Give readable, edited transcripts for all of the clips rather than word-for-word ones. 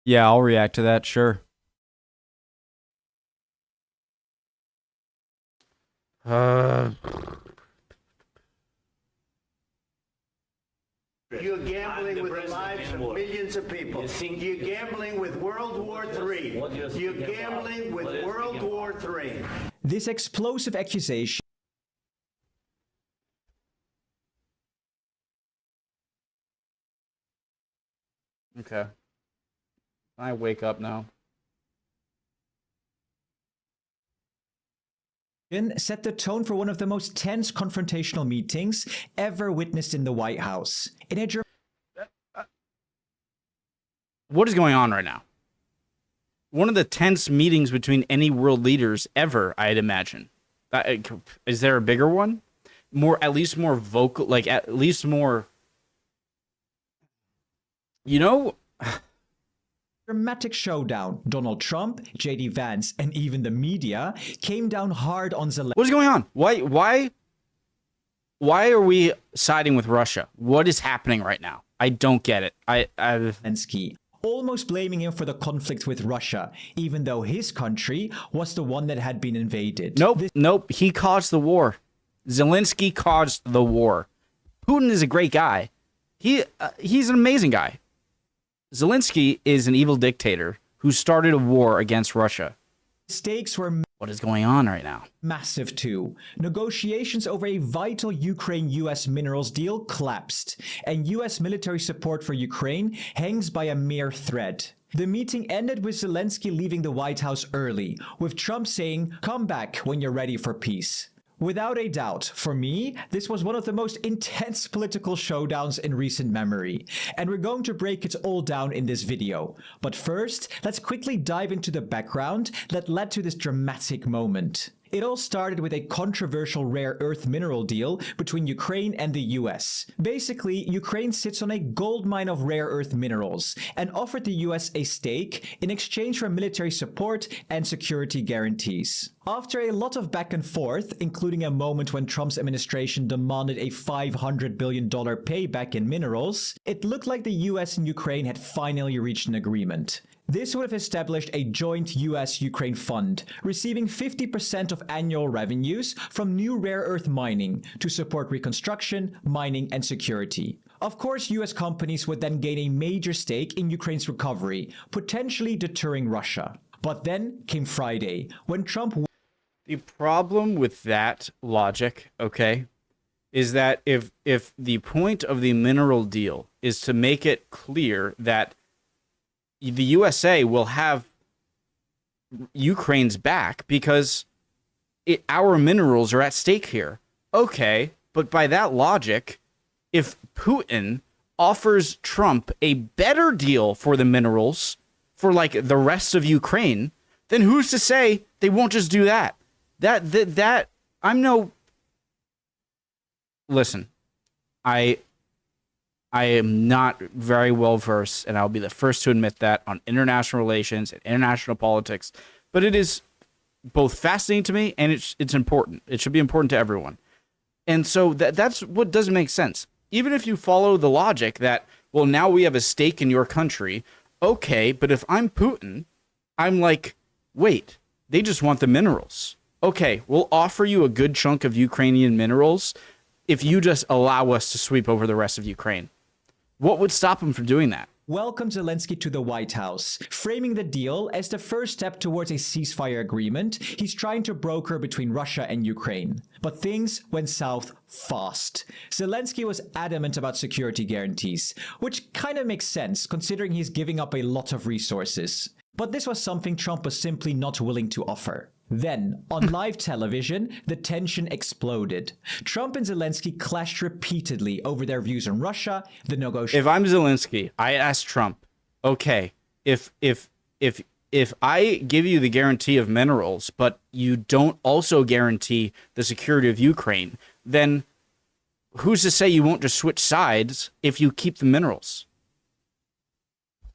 Yeah, I'll react to that, sure. You're gambling with the lives of millions of people. You're gambling with World War III. You're gambling with World War III. This explosive accusation. Okay. I wake up now. Set the tone for one of the most tense confrontational meetings ever witnessed in the White House. In a What is going on right now? One of the tense meetings between any world leaders ever, I'd imagine. Is there a bigger one? At least more vocal, like at least more, you know? dramatic showdown, Donald Trump, J.D. Vance, and even the media came down hard on Zelensky. What is going on? Why are we siding with Russia? What is happening right now? I don't get it. Zelensky, almost blaming him for the conflict with Russia, even though his country was the one that had been invaded. Nope. He caused the war. Zelensky caused the war. Putin is a great guy. He's an amazing guy. Zelensky is an evil dictator who started a war against Russia. Stakes were What is going on right now? massive too. Negotiations over a vital Ukraine-US minerals deal collapsed, and US military support for Ukraine hangs by a mere thread. The meeting ended with Zelensky leaving the White House early, with Trump saying, "Come back when you're ready for peace." Without a doubt, for me, this was one of the most intense political showdowns in recent memory, and we're going to break it all down in this video. But first, let's quickly dive into the background that led to this dramatic moment. It all started with a controversial rare earth mineral deal between Ukraine and the US. Basically, Ukraine sits on a gold mine of rare earth minerals and offered the US a stake in exchange for military support and security guarantees. After a lot of back and forth, including a moment when Trump's administration demanded a $500 billion payback in minerals, it looked like the US and Ukraine had finally reached an agreement. This would have established a joint US-Ukraine fund, receiving 50% of annual revenues from new rare earth mining to support reconstruction, mining, and security. Of course, US companies would then gain a major stake in Ukraine's recovery, potentially deterring Russia. But then came Friday, when Trump... The problem with that logic, okay, is that if the point of the mineral deal is to make it clear that the USA will have Ukraine's back because our minerals are at stake here. Okay, but by that logic, if Putin offers Trump a better deal for the minerals for like the rest of Ukraine, then who's to say they won't just do that? Listen, I am not very well versed, and I'll be the first to admit that, on international relations and international politics, but it is both fascinating to me and it's important. It should be important to everyone. And so that's what doesn't make sense. Even if you follow the logic that, well, now we have a stake in your country, okay, but if I'm Putin, I'm like, wait, they just want the minerals. Okay, we'll offer you a good chunk of Ukrainian minerals if you just allow us to sweep over the rest of Ukraine. What would stop him from doing that? Welcomed Zelensky to the White House, framing the deal as the first step towards a ceasefire agreement he's trying to broker between Russia and Ukraine. But things went south fast. Zelensky was adamant about security guarantees, which kind of makes sense considering he's giving up a lot of resources. But this was something Trump was simply not willing to offer. Then, on live television, the tension exploded. Trump and Zelensky clashed repeatedly over their views on Russia, the negotiations. If I'm Zelensky, I ask Trump, okay, if I give you the guarantee of minerals, but you don't also guarantee the security of Ukraine, then who's to say you won't just switch sides if you keep the minerals?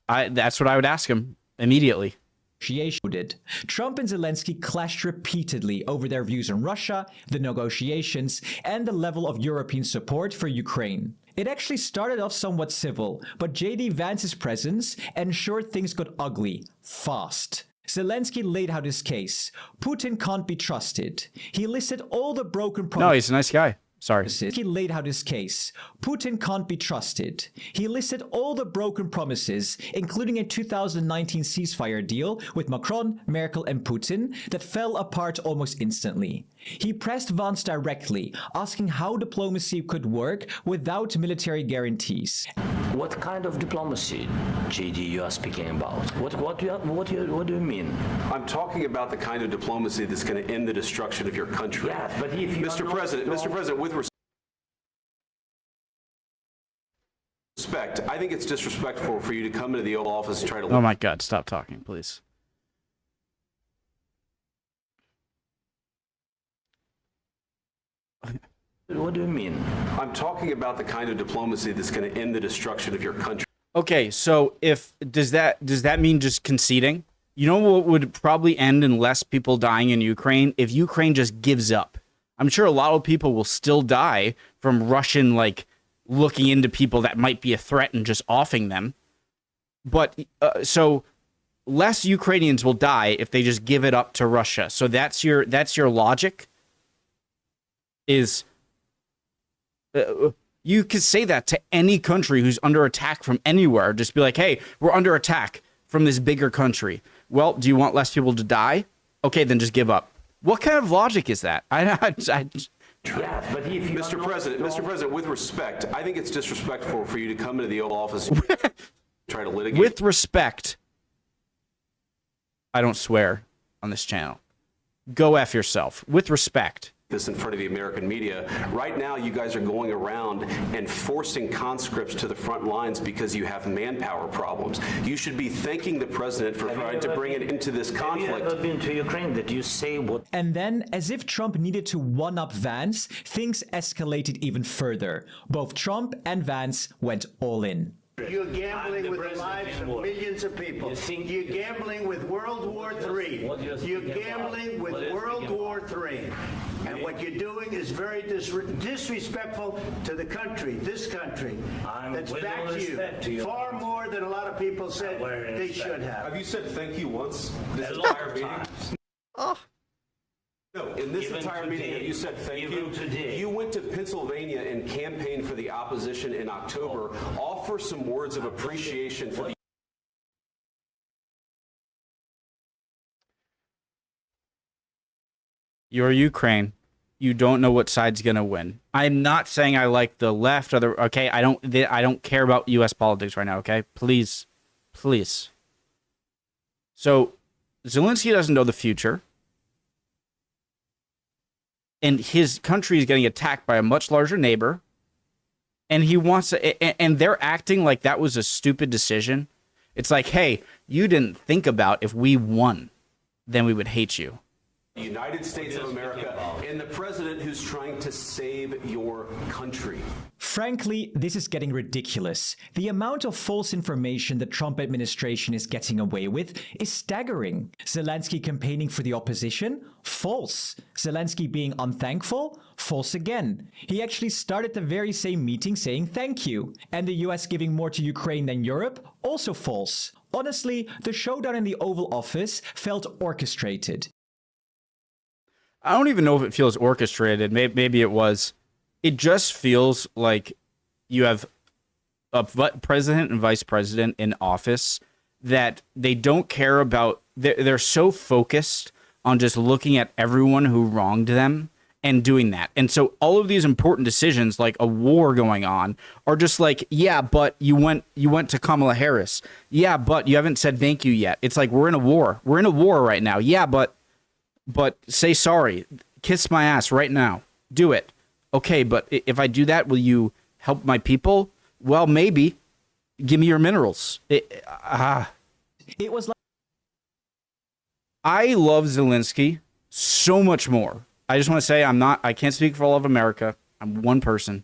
That's what I would ask him immediately. Trump and Zelensky clashed repeatedly over their views on Russia, the negotiations, and the level of European support for Ukraine. It actually started off somewhat civil, but J.D. Vance's presence ensured things got ugly fast. Zelensky laid out his case. Putin can't be trusted. He listed all the broken promises. No, he's a nice guy. Sorry. He laid out his case. Putin can't be trusted. He listed all the broken promises, including a 2019 ceasefire deal with Macron, Merkel, and Putin that fell apart almost instantly. He pressed Vance directly, asking how diplomacy could work without military guarantees. What kind of diplomacy, JD, you are speaking about? What do you mean? I'm talking about the kind of diplomacy that's going to end the destruction of your country. Yes, but if you Mr. President, with respect, I think it's disrespectful for you to come into the Oval Office and try to... Oh my God, stop talking, please. What do you mean? I'm talking about the kind of diplomacy that's going to end the destruction of your country. Okay, so does that mean just conceding? You know what would probably end in less people dying in Ukraine? If Ukraine just gives up. I'm sure a lot of people will still die from Russian, like, looking into people that might be a threat and just offing them. But, so less Ukrainians will die if they just give it up to Russia. So that's your logic? Is... you could say that to any country who's under attack from anywhere. Just be like, hey, we're under attack from this bigger country. Well, do you want less people to die? Okay, then just give up. What kind of logic is that? Yes, but if you Mr. President, with respect, I think it's disrespectful for you to come into the Oval Office and try to litigate. With respect, I don't swear on this channel. Go F yourself. With respect. This in front of the American media. Right now, you guys are going around and forcing conscripts to the front lines because you have manpower problems. You should be thanking the president for trying to bring it into this conflict. Have you ever been to Ukraine that you say what? And then, as if Trump needed to one-up Vance, things escalated even further. Both Trump and Vance went all in. You're gambling with the lives of millions of people. You're gambling with World War III. You're gambling with World War III. And what you're doing is very disrespectful to the country, this country, that's backed you far more than a lot of people said they should have. Have you said thank you once this entire meeting? No, in this entire meeting, you said thank you. You went to Pennsylvania and campaigned for the opposition in October. Offer some words of appreciation for the... You're Ukraine. You don't know what side's gonna win. I'm not saying I like the left or the... Okay, I don't care about U.S. politics right now, okay? Please. Please. So, Zelensky doesn't know the future. And his country is getting attacked by a much larger neighbor. And he wants to, and they're acting like that was a stupid decision. It's like, hey, you didn't think about if we won, then we would hate you. The United States of America and the president who's trying to save your country. Frankly, this is getting ridiculous. The amount of false information the Trump administration is getting away with is staggering. Zelensky campaigning for the opposition? False. Zelensky being unthankful? False again. He actually started the very same meeting saying thank you. And the US giving more to Ukraine than Europe? Also false. Honestly, the showdown in the Oval Office felt orchestrated. I don't even know if it feels orchestrated. Maybe it was. It just feels like you have a president and vice president in office that they don't care about. They're so focused on just looking at everyone who wronged them and doing that. And so all of these important decisions, like a war going on, are just like, yeah, but you went to Kamala Harris. Yeah, but you haven't said thank you yet. It's like, we're in a war. We're in a war right now. Yeah, but say sorry. Kiss my ass right now. Do it. Okay, but if I do that, will you help my people? Well, maybe. Give me your minerals. It was like... I love Zelensky so much more. I just want to say I can't speak for all of America. I'm one person.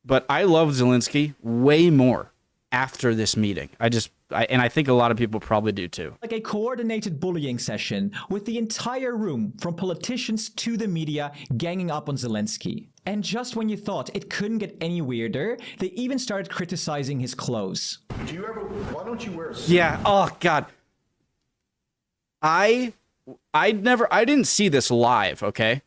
But I love Zelensky way more after this meeting. And I think a lot of people probably do too. Like a coordinated bullying session with the entire room, from politicians to the media, ganging up on Zelensky. And just when you thought it couldn't get any weirder, they even started criticizing his clothes. Why don't you wear a suit? Yeah. Oh God. I didn't see this live, okay?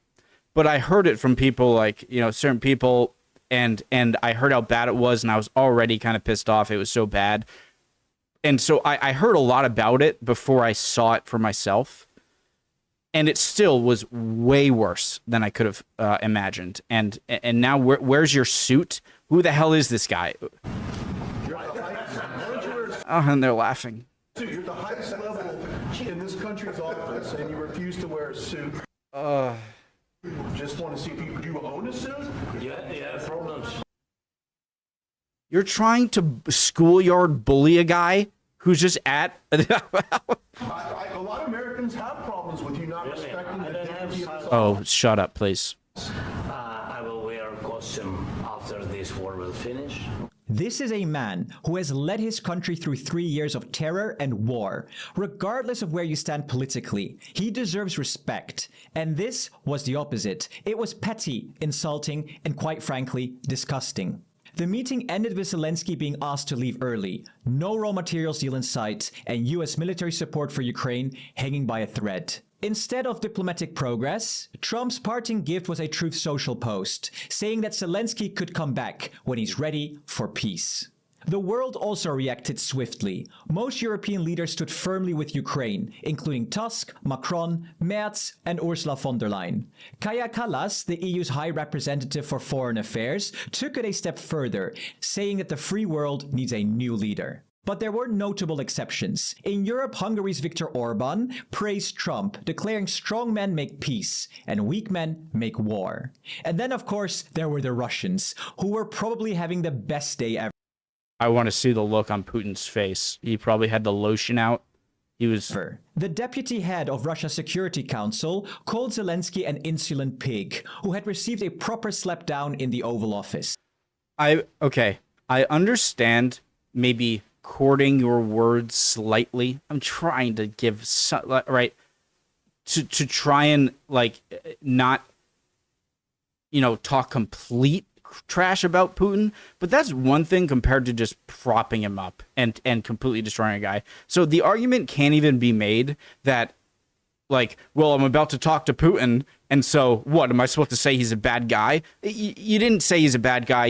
But I heard it from people like, certain people, and I heard how bad it was, and I was already kind of pissed off. It was so bad. And so I heard a lot about it before I saw it for myself. And it still was way worse than I could have imagined. And now where's your suit? Who the hell is this guy? Oh, and they're laughing. You're the highest level in this country's office, and you refuse to wear a suit. Just want to see if do you own a suit? Yeah, problems. You're trying to schoolyard bully a guy who's just at... A lot of Americans have problems with you not respecting the dignity of this Oh, shut up, please. I will wear a costume after this war will finish. This is a man who has led his country through 3 years of terror and war. Regardless of where you stand politically, he deserves respect. And this was the opposite. It was petty, insulting, and quite frankly, disgusting. The meeting ended with Zelensky being asked to leave early, no raw materials deal in sight, and US military support for Ukraine hanging by a thread. Instead of diplomatic progress, Trump's parting gift was a Truth Social post, saying that Zelensky could come back when he's ready for peace. The world also reacted swiftly. Most European leaders stood firmly with Ukraine, including Tusk, Macron, Merz, and Ursula von der Leyen. Kaja Kallas, the EU's High Representative for Foreign Affairs, took it a step further, saying that the free world needs a new leader. But there were notable exceptions. In Europe, Hungary's Viktor Orban praised Trump, declaring strong men make peace and weak men make war. And then, of course, there were the Russians, who were probably having the best day ever. I want to see the look on Putin's face. He probably had the lotion out. He was... The deputy head of Russia's Security Council called Zelensky an insolent pig, who had received a proper slap down in the Oval Office. Okay, I understand maybe courting your words slightly. I'm trying to give to try and not talk complete trash about Putin, but that's one thing compared to just propping him up and completely destroying a guy. So the argument can't even be made that I'm about to talk to Putin, and so what, am I supposed to say he's a bad guy? You didn't say he's a bad guy.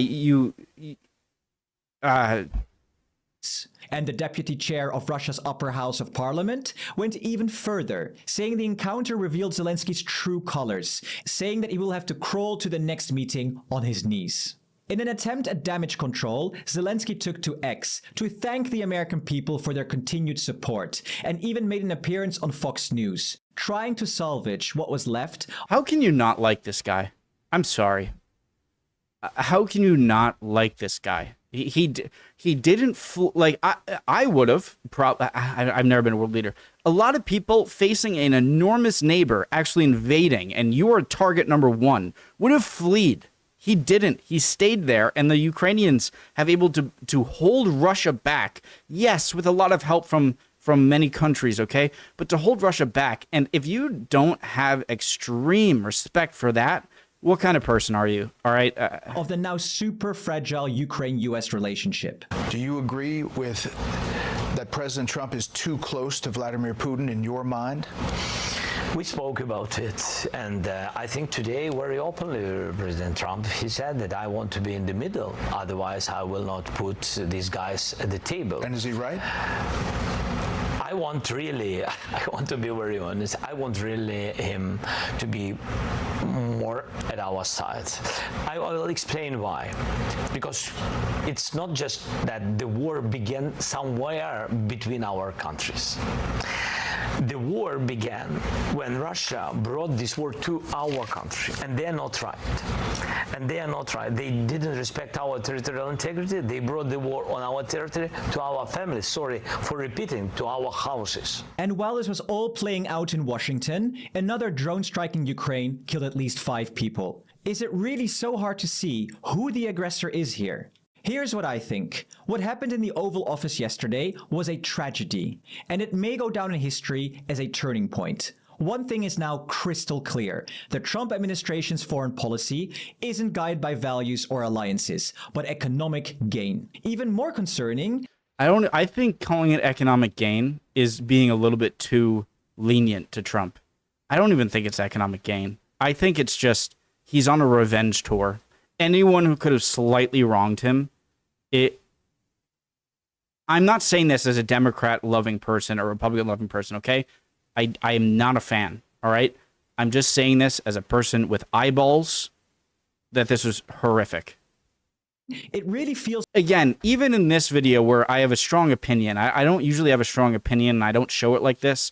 And the deputy chair of Russia's upper house of parliament went even further, saying the encounter revealed Zelensky's true colors, saying that he will have to crawl to the next meeting on his knees. In an attempt at damage control, Zelensky took to X to thank the American people for their continued support, and even made an appearance on Fox News, trying to salvage what was left. How can you not like this guy? I'm sorry. How can you not like this guy? He didn't I would have probably. I've never been a world leader. A lot of people facing an enormous neighbor actually invading, and you are target number one, would have fled. He didn't. He stayed there, and the Ukrainians have able to hold Russia back. Yes, with a lot of help from many countries, okay? But to hold Russia back, and if you don't have extreme respect for that, what kind of person are you? All right. Of the now super fragile Ukraine-US relationship. Do you agree with that President Trump is too close to Vladimir Putin in your mind? We spoke about it, and I think today very openly President Trump, he said that I want to be in the middle, otherwise I will not put these guys at the table. And is he right? I want to be very honest, I want really him to be more at our side. I will explain why. Because it's not just that the war began somewhere between our countries. The war began when Russia brought this war to our country, and they are not right. And they are not right. They didn't respect our territorial integrity. They brought the war on our territory, to our families, sorry for repeating, to our houses. And while this was all playing out in Washington, another drone strike in Ukraine killed at least 5 people. Is it really so hard to see who the aggressor is here? Here's what I think. What happened in the Oval Office yesterday was a tragedy, and it may go down in history as a turning point. One thing is now crystal clear. The Trump administration's foreign policy isn't guided by values or alliances, but economic gain. Even more concerning, I think calling it economic gain is being a little bit too lenient to Trump. I don't even think it's economic gain. I think it's just he's on a revenge tour. Anyone who could have slightly wronged him, I'm not saying this as a Democrat-loving person or Republican-loving person, okay? I am not a fan, all right? I'm just saying this as a person with eyeballs that this was horrific. it really feels Again, even in this video where I have a strong opinion, I don't usually have a strong opinion and I don't show it like this.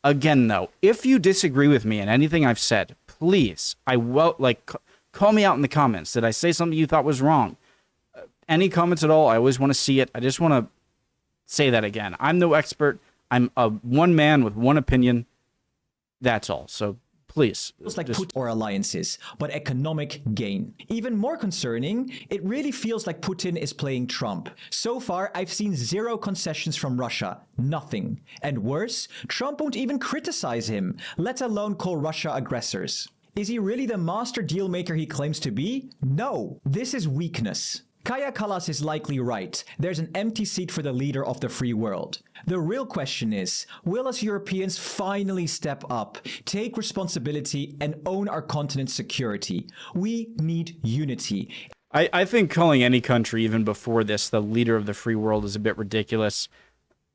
Again, though, if you disagree with me in anything I've said, please, call me out in the comments. Did I say something you thought was wrong? Any comments at all, I always want to see it. I just want to say that again. I'm no expert. I'm a one man with one opinion. That's all. So please. like Putin or alliances, but economic gain. Even more concerning, it really feels like Putin is playing Trump. So far, I've seen zero concessions from Russia. Nothing. And worse, Trump won't even criticize him, let alone call Russia aggressors. Is he really the master deal maker he claims to be? No. This is weakness. Kaja Kallas is likely right. There's an empty seat for the leader of the free world. The real question is, will us Europeans finally step up, take responsibility, and own our continent's security? We need unity. I think calling any country, even before this, the leader of the free world is a bit ridiculous.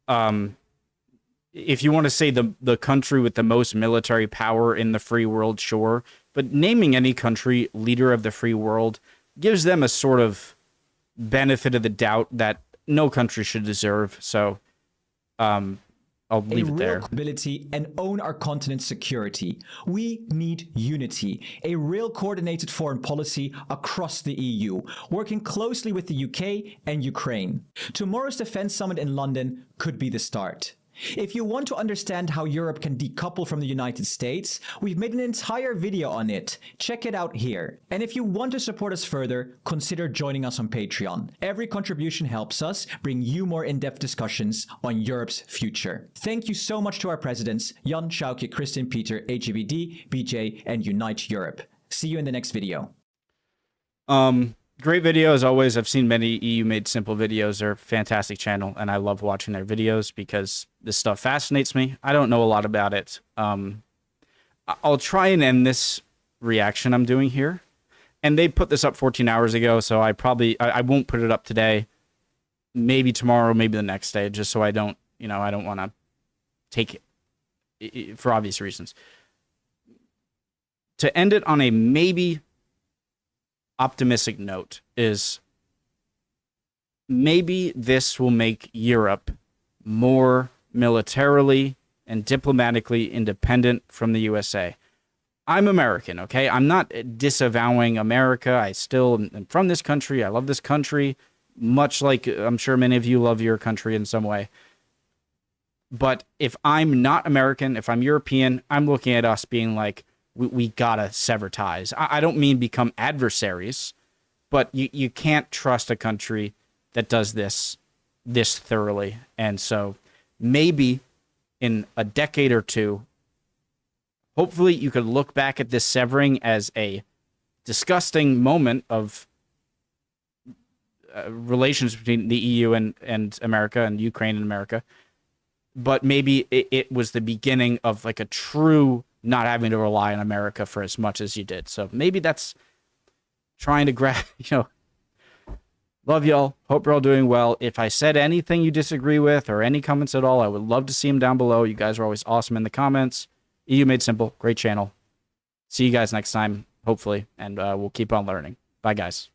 If you want to say the country with the most military power in the free world, sure. But naming any country leader of the free world gives them a sort of benefit of the doubt that no country should deserve. So I'll leave it there. Ability and own our continent's security. We need unity, a real coordinated foreign policy across the EU, working closely with the UK and Ukraine. Tomorrow's Defence Summit in London could be the start. If you want to understand how Europe can decouple from the United States, we've made an entire video on it. Check it out here. And if you want to support us further, consider joining us on Patreon. Every contribution helps us bring you more in-depth discussions on Europe's future. Thank you so much to our presidents, Jan, Sjoukje, Christian, Peter, AGBD, BJ, and Unite Europe. See you in the next video. Great video as always. I've seen many EU Made Simple videos. They're a fantastic channel, and I love watching their videos because this stuff fascinates me. I don't know a lot about it. I'll try and end this reaction I'm doing here. And they put this up 14 hours ago, so I won't put it up today. Maybe tomorrow, maybe the next day, just so I don't want to take it for obvious reasons. To end it on a maybe optimistic note is maybe this will make Europe more militarily and diplomatically independent from the USA. I'm American, okay? I'm not disavowing America. I still am from this country. I love this country, much like I'm sure many of you love your country in some way. But if I'm not American, if I'm European, I'm looking at us being like, we gotta sever ties. I don't mean become adversaries, but you can't trust a country that does this thoroughly. And so maybe in a decade or two, hopefully you could look back at this severing as a disgusting moment of relations between the EU and America and Ukraine and America. But maybe it was the beginning of like a true not having to rely on America for as much as you did. So maybe that's trying to grab, love y'all. Hope you're all doing well. If I said anything you disagree with or any comments at all, I would love to see them down below. You guys are always awesome in the comments. EU Made Simple, great channel. See you guys next time, hopefully, and we'll keep on learning. Bye, guys.